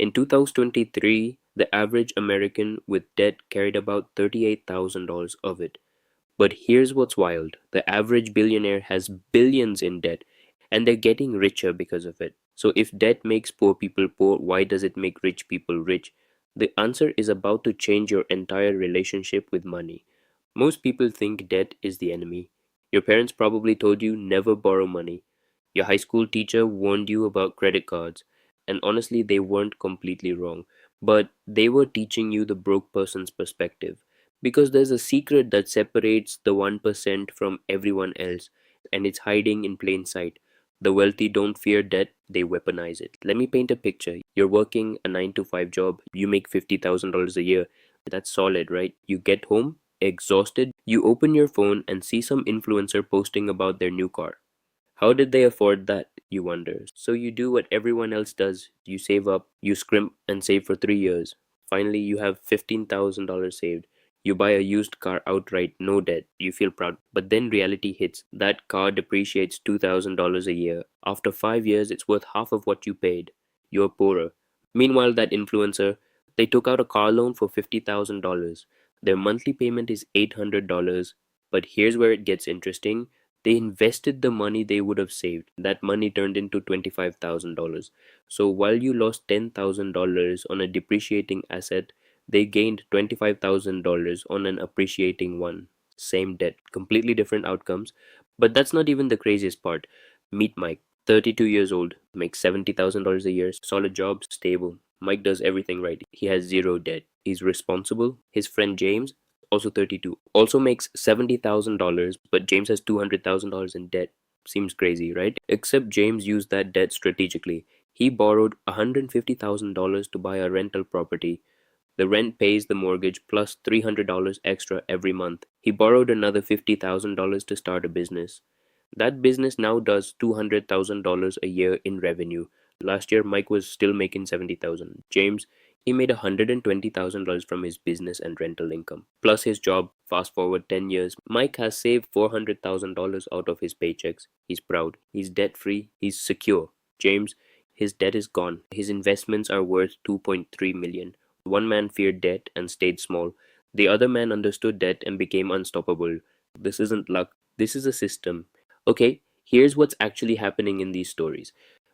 In 2023, the average American with debt carried about $38,000 of it. But here's what's wild: the average billionaire has billions in debt, and they're getting richer because of it. So, if debt makes poor people poor, why does it make rich people rich? The answer is about to change your entire relationship with money. Most people think debt is the enemy. Your parents probably told you never borrow money. Your high school teacher warned you about credit cards. And honestly, they weren't completely wrong. But they were teaching you the broke person's perspective. Because there's a secret that separates the 1% from everyone else, and it's hiding in plain sight. The wealthy don't fear debt, they weaponize it. Let me paint a picture. You're working a 9 to 5 job, you make $50,000 a year. That's solid, right? You get home, exhausted, you open your phone and see some influencer posting about their new car. How did they afford that, you wonder? So you do what everyone else does. You save up, you scrimp and save for 3 years. Finally, you have $15,000 saved. You buy a used car outright, no debt. You feel proud. But then reality hits. That car depreciates $2,000 a year. After 5 years, it's worth half of what you paid. You're poorer. Meanwhile, that influencer, they took out a car loan for $50,000. Their monthly payment is $800. But here's where it gets interesting. They invested the money they would have saved. That money turned into $25,000. So while you lost $10,000 on a depreciating asset, they gained $25,000 on an appreciating one. Same debt, completely different outcomes. But that's not even the craziest part. Meet Mike, 32 years old, makes $70,000 a year, solid job, stable. Mike does everything right. He has zero debt. He's responsible. His friend James, also 32, also makes $70,000, but James has $200,000 in debt. Seems crazy, right? Except James used that debt strategically. He borrowed $150,000 to buy a rental property. The rent pays the mortgage plus $300 extra every month. He borrowed another $50,000 to start a business. That business now does $200,000 a year in revenue. Last year, Mike was still making $70,000. James, he made $120,000 from his business and rental income, plus his job. Fast forward 10 years, Mike has saved $400,000 out of his paychecks. He's proud. He's debt free. He's secure. James, his debt is gone. His investments are worth $2.3 million. One man feared debt and stayed small. The other man understood debt and became unstoppable. This isn't luck. This is a system. Okay, here's what's actually happening in these stories.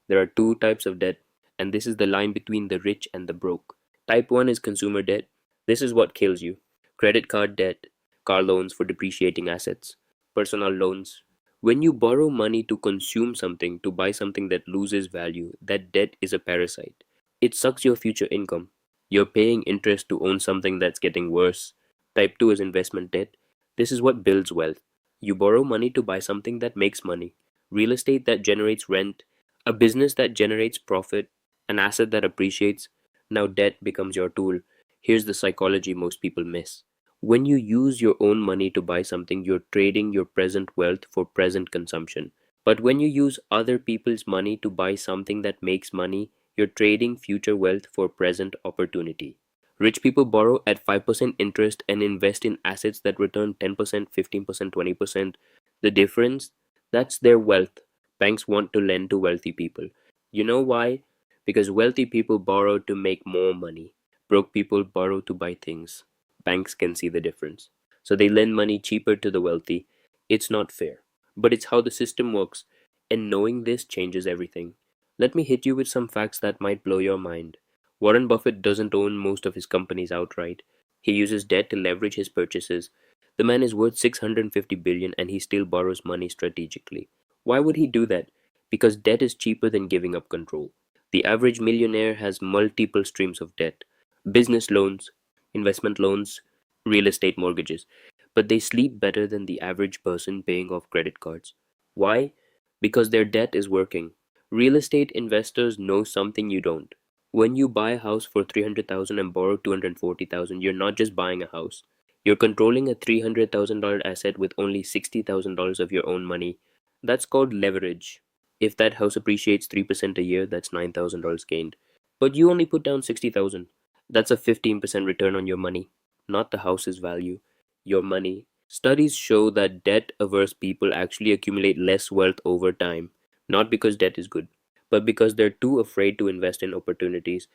There are two types of debt, and this is the line between the rich and the broke. Type 1 is consumer debt. This is what kills you. Credit card debt, car loans for depreciating assets, personal loans. When you borrow money to consume something, to buy something that loses value, that debt is a parasite. It sucks your future income. You're paying interest to own something that's getting worse. Type 2 is investment debt. This is what builds wealth. You borrow money to buy something that makes money. Real estate that generates rent, a business that generates profit, an asset that appreciates. Now debt becomes your tool. Here's the psychology most people miss. When you use your own money to buy something, you're trading your present wealth for present consumption. But when you use other people's money to buy something that makes money, you're trading future wealth for present opportunity. Rich people borrow at 5% interest and invest in assets that return 10%, 15%, 20%. The difference? That's their wealth. Banks want to lend to wealthy people. You know why? Because wealthy people borrow to make more money. Broke people borrow to buy things. Banks can see the difference. So they lend money cheaper to the wealthy. It's not fair. But it's how the system works. And knowing this changes everything. Let me hit you with some facts that might blow your mind. Warren Buffett doesn't own most of his companies outright. He uses debt to leverage his purchases. The man is worth 650 billion and he still borrows money strategically. Why would he do that? Because debt is cheaper than giving up control. The average millionaire has multiple streams of debt. Business loans, investment loans, real estate mortgages. But they sleep better than the average person paying off credit cards. Why? Because their debt is working. Real estate investors know something you don't. When you buy a house for 300,000 and borrow 240,000, you're not just buying a house. You're controlling a $300,000 asset with only $60,000 of your own money. That's called leverage. If that house appreciates 3% a year, that's $9,000 gained. But you only put down 60,000. That's a 15% return on your money, not the house's value, your money. Studies show that debt-averse people actually accumulate less wealth over time, not because debt is good, but because they're too afraid to invest in opportunities.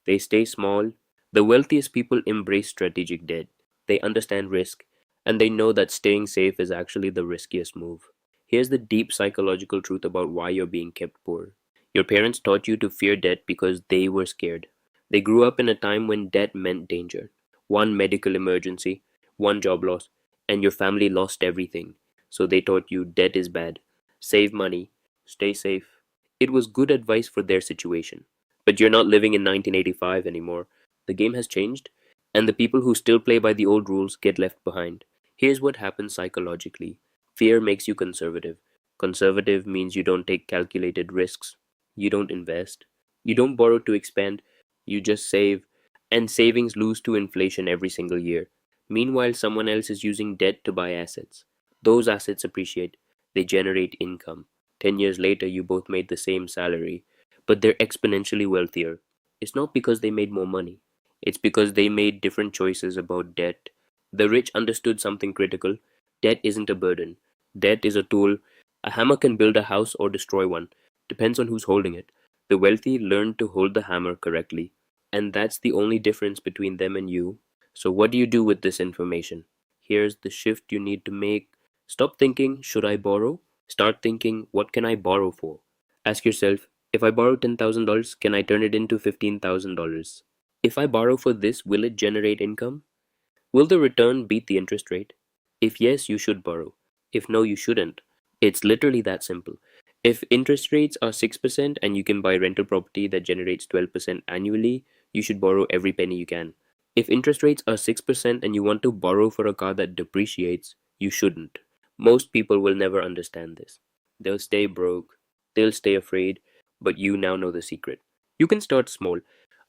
They stay small. The wealthiest people embrace strategic debt. They understand risk, and they know that staying safe is actually the riskiest move. Here's the deep psychological truth about why you're being kept poor. Your parents taught you to fear debt because they were scared. They grew up in a time when debt meant danger. One medical emergency, one job loss, and your family lost everything. So they taught you debt is bad. Save money. Stay safe. It was good advice for their situation. But you're not living in 1985 anymore. The game has changed, and the people who still play by the old rules get left behind. Here's what happens psychologically: fear makes you conservative. Conservative means you don't take calculated risks, you don't invest, you don't borrow to expand, you just save, and savings lose to inflation every single year. Meanwhile, someone else is using debt to buy assets. Those assets appreciate, they generate income. 10 years later, you both made the same salary, but they're exponentially wealthier. It's not because they made more money, it's because they made different choices about debt. The rich understood something critical: debt isn't a burden, debt is a tool. A hammer can build a house or destroy one, depends on who's holding it. The wealthy learned to hold the hammer correctly, and that's the only difference between them and you. So, what do you do with this information? Here's the shift you need to make. Stop thinking, should I borrow? Start thinking, what can I borrow for? Ask yourself, if I borrow $10,000, can I turn it into $15,000? If I borrow for this, will it generate income? Will the return beat the interest rate? If yes, you should borrow. If no, you shouldn't. It's literally that simple. If interest rates are 6% and you can buy rental property that generates 12% annually, you should borrow every penny you can. If interest rates are 6% and you want to borrow for a car that depreciates, you shouldn't. Most people will never understand this. They'll stay broke, they'll stay afraid, but you now know the secret. You can start small.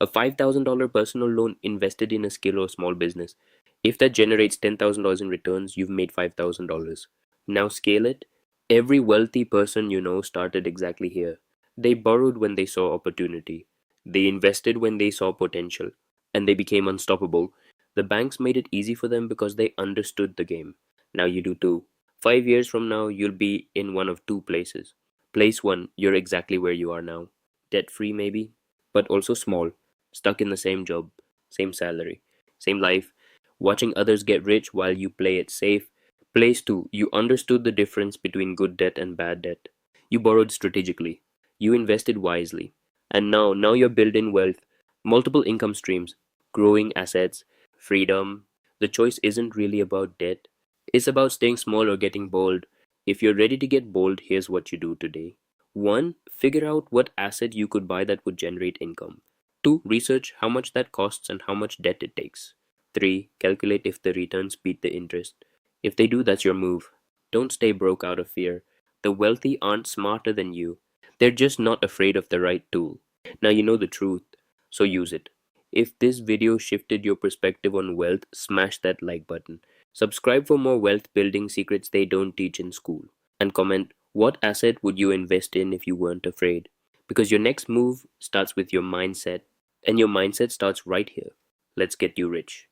A $5,000 personal loan invested in a skill or small business. If that generates $10,000 in returns, you've made $5,000. Now scale it. Every wealthy person you know started exactly here. They borrowed when they saw opportunity. They invested when they saw potential. And they became unstoppable. The banks made it easy for them because they understood the game. Now you do too. 5 years from now, you'll be in one of two places. Place one, you're exactly where you are now. Debt free, maybe, but also small, stuck in the same job, same salary, same life, watching others get rich while you play it safe. Place two, you understood the difference between good debt and bad debt. You borrowed strategically. You invested wisely. And now you're building wealth, multiple income streams, growing assets, freedom. The choice isn't really about debt. It's about staying small or getting bold. If you're ready to get bold, here's what you do today. 1. Figure out what asset you could buy that would generate income. 2. Research how much that costs and how much debt it takes. 3. Calculate if the returns beat the interest. If they do, that's your move. Don't stay broke out of fear. The wealthy aren't smarter than you. They're just not afraid of the right tool. Now you know the truth, so use it. If this video shifted your perspective on wealth, smash that like button. Subscribe for more wealth building secrets they don't teach in school. And comment, what asset would you invest in if you weren't afraid? Because your next move starts with your mindset, and your mindset starts right here. Let's get you rich.